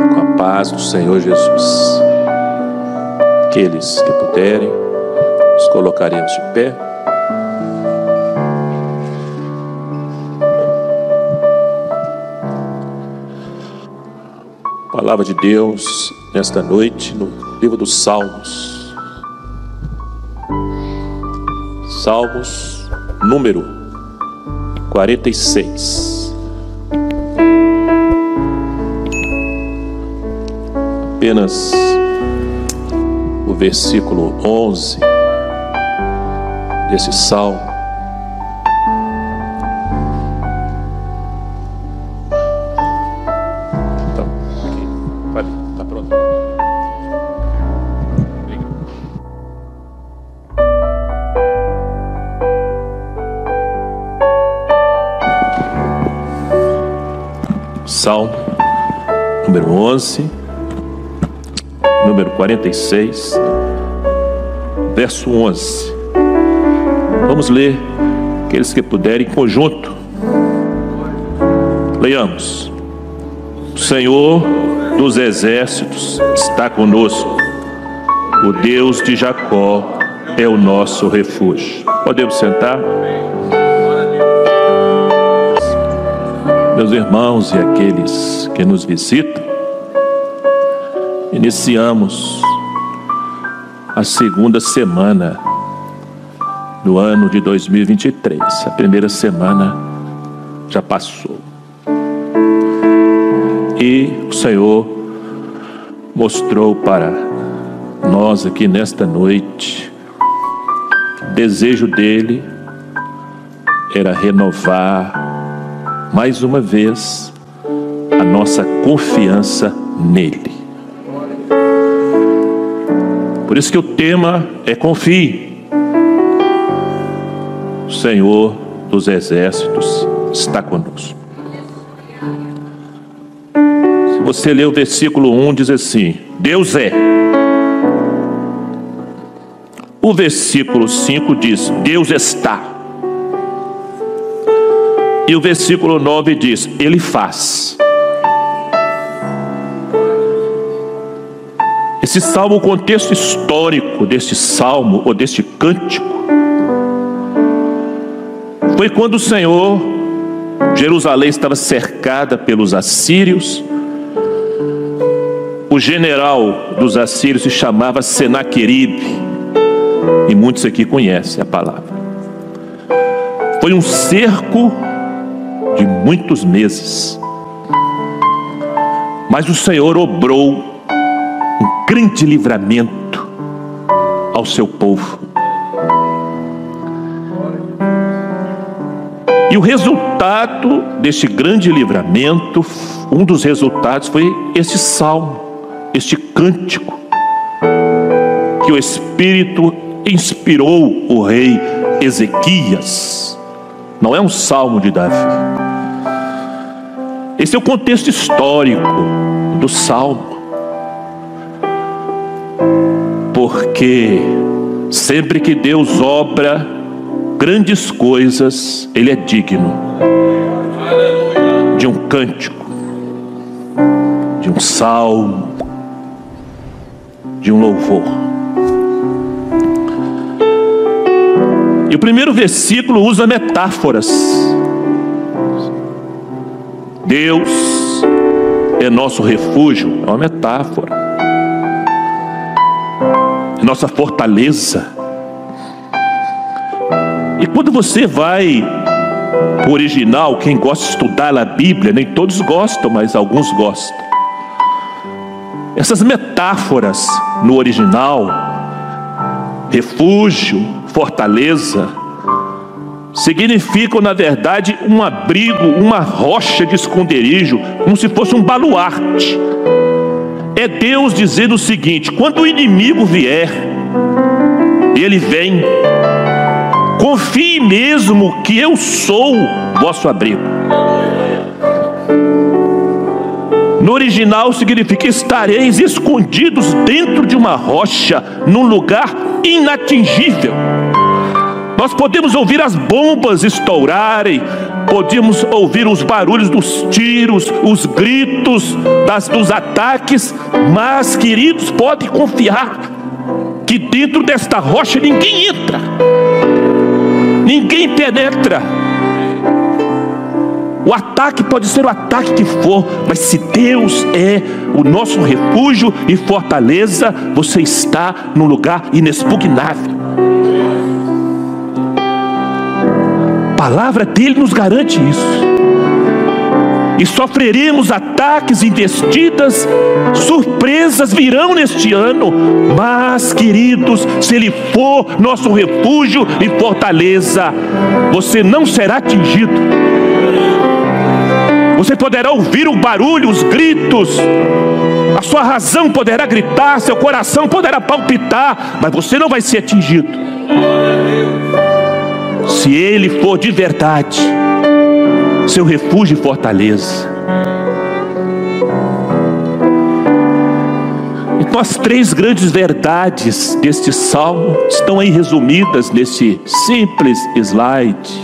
Com a paz do Senhor Jesus. Aqueles que puderem, nos colocaremos de pé. Palavra de Deus nesta noite no livro dos Salmos. Salmos número 46. Apenas o versículo 11 desse salmo. Então, aqui, vai, tá pronto. Obrigado. Salmo número 11. Número 46, verso 11. Vamos ler, aqueles que puderem, em conjunto. Leiamos. O Senhor dos exércitos está conosco. O Deus de Jacó é o nosso refúgio. Podemos sentar? Meus irmãos e aqueles que nos visitam, iniciamos a segunda semana do ano de 2023. A primeira semana já passou. E o Senhor mostrou para nós aqui nesta noite que o desejo dele era renovar mais uma vez a nossa confiança nele. Por isso que o tema é confie. O Senhor dos exércitos está conosco. Se você ler o versículo 1, diz assim: Deus é. O versículo 5 diz: Deus está. E o versículo 9 diz: Ele faz. Esse salmo, o contexto histórico deste salmo, ou deste cântico, foi quando o Senhor, Jerusalém estava cercada pelos assírios. O general dos assírios se chamava Senaqueribe, e muitos aqui conhecem a palavra. Foi um cerco de muitos meses, mas o Senhor obrou um grande livramento ao seu povo. E o resultado deste grande livramento, um dos resultados foi este salmo, este cântico, que o Espírito inspirou o rei Ezequias. Não é um salmo de Davi. Esse é o contexto histórico do salmo. Porque sempre que Deus obra grandes coisas, Ele é digno de um cântico, de um salmo, de um louvor. E o primeiro versículo usa metáforas. Deus é nosso refúgio, é uma metáfora. Nossa fortaleza. E quando você vai para o original, quem gosta de estudar a Bíblia, nem todos gostam, mas alguns gostam. Essas metáforas no original, refúgio, fortaleza, significam na verdade um abrigo, uma rocha de esconderijo, como se fosse um baluarte. É Deus dizendo o seguinte: quando o inimigo vier, ele vem, confie mesmo que eu sou vosso abrigo. No original significa: estareis escondidos dentro de uma rocha, num lugar inatingível. Nós podemos ouvir as bombas estourarem, podemos ouvir os barulhos dos tiros, os gritos dos ataques, mas, queridos, pode confiar que dentro desta rocha ninguém entra, ninguém penetra. O ataque pode ser o ataque que for, mas se Deus é o nosso refúgio e fortaleza, você está num lugar inexpugnável. A palavra dele nos garante isso. E sofreremos ataques, investidas, surpresas virão neste ano. Mas, queridos, se ele for nosso refúgio e fortaleza, você não será atingido. Você poderá ouvir o barulho, os gritos, a sua razão poderá gritar, seu coração poderá palpitar, mas você não vai ser atingido. Se ele for de verdade seu refúgio e fortaleza. Então as três grandes verdades deste salmo estão aí resumidas nesse simples slide.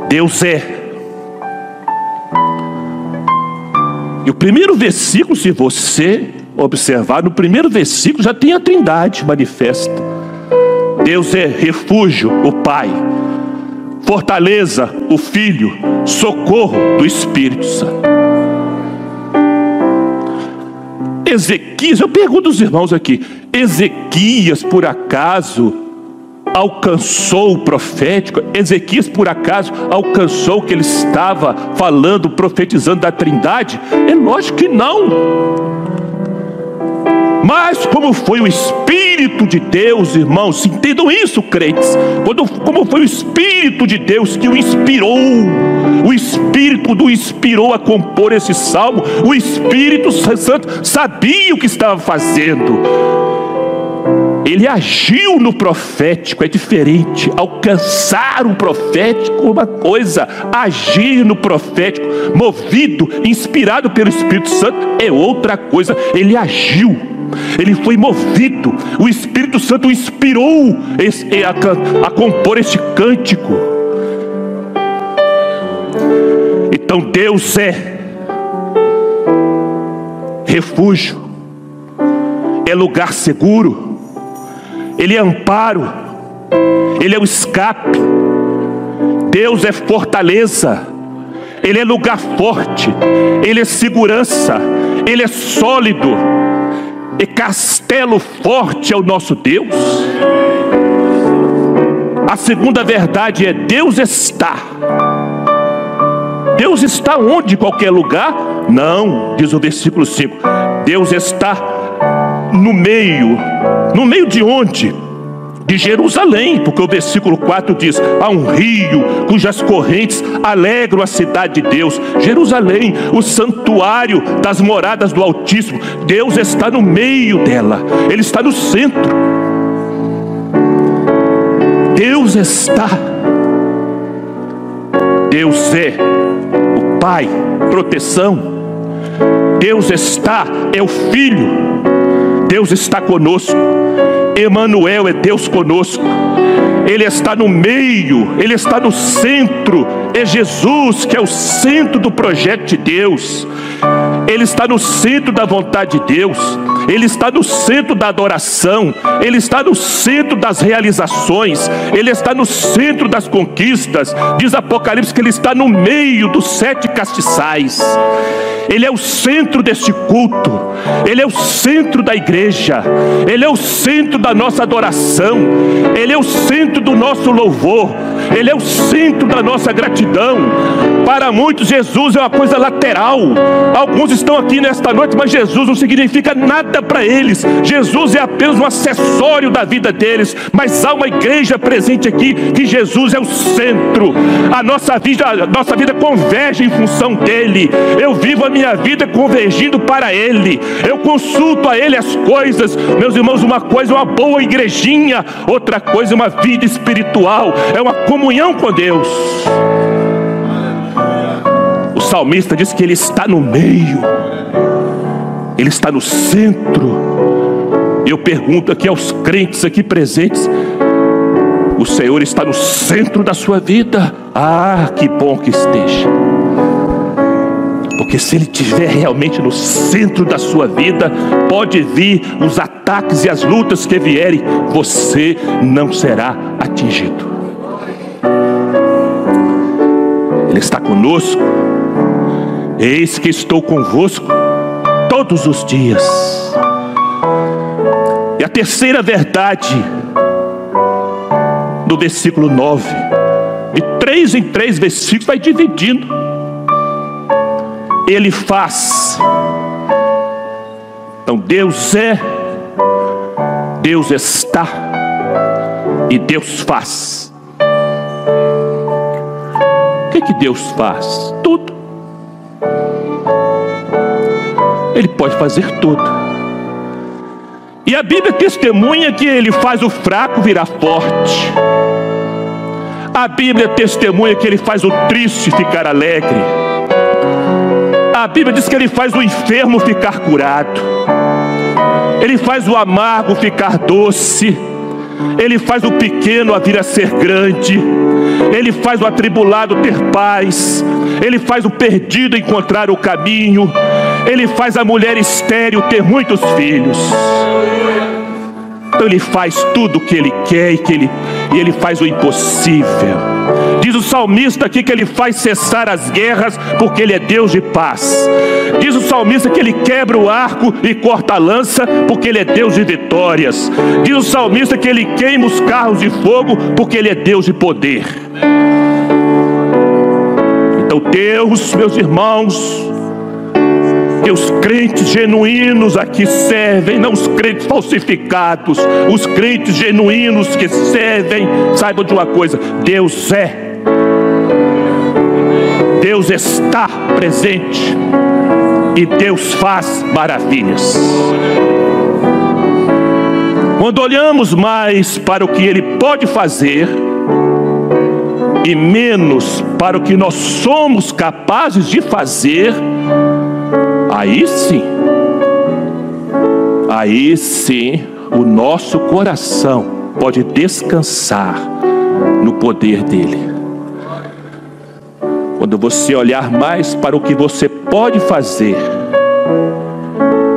Deus é. E o primeiro versículo, se você observar, no primeiro versículo já tem a Trindade manifesta. Deus é refúgio, o Pai, fortaleza, o Filho, socorro do Espírito Santo. Ezequias, eu pergunto aos irmãos aqui, Ezequias por acaso alcançou o profético? Ezequias por acaso alcançou o que ele estava falando, profetizando da Trindade? É lógico que não. Mas como foi o Espírito de Deus, irmãos, entendam isso, crentes, como foi o Espírito de Deus que o inspirou, o Espírito o inspirou a compor esse salmo. O Espírito Santo sabia o que estava fazendo. Ele agiu no profético, é diferente. Alcançar o profético é uma coisa, agir no profético, movido, inspirado pelo Espírito Santo, é outra coisa. Ele agiu, ele foi movido, o Espírito Santo o inspirou a compor este cântico. Então Deus é refúgio, é lugar seguro, ele é amparo, ele é o escape. Deus é fortaleza, ele é lugar forte, ele é segurança, ele é sólido, e castelo forte é o nosso Deus. A segunda verdade é: Deus está. Deus está onde? Em qualquer lugar? Não, diz o versículo 5. Deus está no meio de onde? De Jerusalém, porque o versículo 4 diz: há um rio cujas correntes alegram a cidade de Deus. Jerusalém, o santuário das moradas do Altíssimo. Deus está no meio dela, ele está no centro. Deus está. Deus é o Pai, proteção. Deus está, é o Filho. Deus está conosco. Emanuel é Deus conosco. Ele está no meio, ele está no centro. É Jesus que é o centro do projeto de Deus. Ele está no centro da vontade de Deus. Ele está no centro da adoração. Ele está no centro das realizações. Ele está no centro das conquistas. Diz Apocalipse que ele está no meio dos 7 castiçais. Ele é o centro deste culto. Ele é o centro da igreja. Ele é o centro da nossa adoração. Ele é o centro do nosso louvor. Ele é o centro da nossa gratidão. Para muitos, Jesus é uma coisa lateral. Alguns estão aqui nesta noite, mas Jesus não significa nada para eles. Jesus é apenas um acessório da vida deles. Mas há uma igreja presente aqui que Jesus é o centro. A nossa vida converge em função dele. Eu vivo a minha vida convergindo para ele. Eu consulto a ele as coisas. Meus irmãos, uma coisa é uma boa igrejinha, outra coisa é uma vida espiritual, é uma comunhão com Deus. O salmista diz que ele está no meio, ele está no centro. Eu pergunto aqui aos crentes aqui presentes: o Senhor está no centro da sua vida. Ah, que bom que esteja. Porque se Ele estiver realmente no centro da sua vida, pode vir os ataques e as lutas que vierem, você não será atingido. Ele está conosco. Eis que estou convosco todos os dias. E a terceira verdade, no versículo 9, de 3 em 3 versículos, vai dividindo. Ele faz. Então Deus é, Deus está e Deus faz. O que Deus faz? Tudo. Ele pode fazer tudo. E a Bíblia testemunha que Ele faz o fraco virar forte. A Bíblia testemunha que Ele faz o triste ficar alegre. A Bíblia diz que Ele faz o enfermo ficar curado. Ele faz o amargo ficar doce. Ele faz o pequeno a vir a ser grande. Ele faz o atribulado ter paz. Ele faz o perdido encontrar o caminho. Ele faz a mulher estéril ter muitos filhos. Então Ele faz tudo o que Ele quer e Ele faz o impossível. Diz o salmista aqui que Ele faz cessar as guerras, porque Ele é Deus de paz. Diz o salmista que Ele quebra o arco e corta a lança, porque Ele é Deus de vitórias. Diz o salmista que Ele queima os carros de fogo, porque Ele é Deus de poder. Então Deus, meus irmãos, que os crentes genuínos aqui servem, não os crentes falsificados, os crentes genuínos que servem, saibam de uma coisa: Deus é, Deus está presente e Deus faz maravilhas. Quando olhamos mais para o que Ele pode fazer e menos para o que nós somos capazes de fazer, aí sim, o nosso coração pode descansar no poder dEle. Quando você olhar mais para o que você pode fazer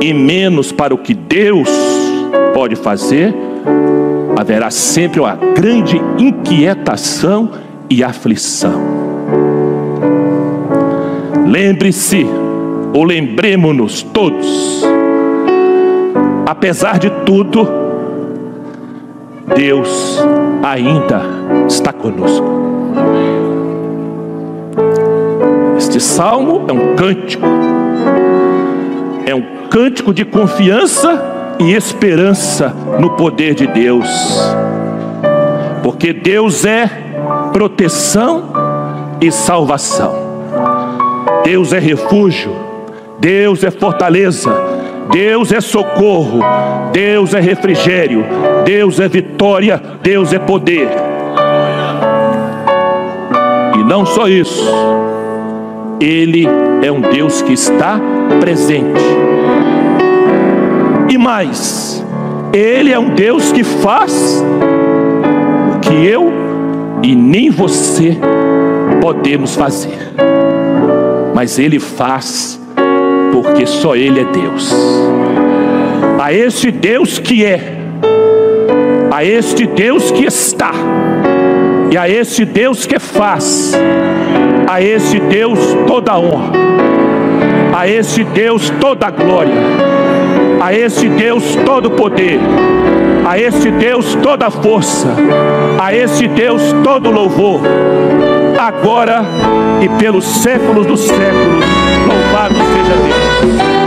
e menos para o que Deus pode fazer, haverá sempre uma grande inquietação e aflição. Lembre-se, ou lembremos-nos todos, apesar de tudo, Deus ainda está conosco. Este salmo é um cântico de confiança e esperança no poder de Deus, porque Deus é proteção e salvação. Deus é refúgio, Deus é fortaleza, Deus é socorro, Deus é refrigério, Deus é vitória, Deus é poder. E não só isso, Ele é um Deus que está presente. E mais, Ele é um Deus que faz o que eu e nem você podemos fazer. Mas Ele faz porque só Ele é Deus. A este Deus que é, a este Deus que está, e a este Deus que faz, a este Deus toda a honra, a este Deus toda a glória, a este Deus todo o poder, a este Deus toda a força, a este Deus todo o louvor, agora e pelos séculos dos séculos. Louvado seja Deus.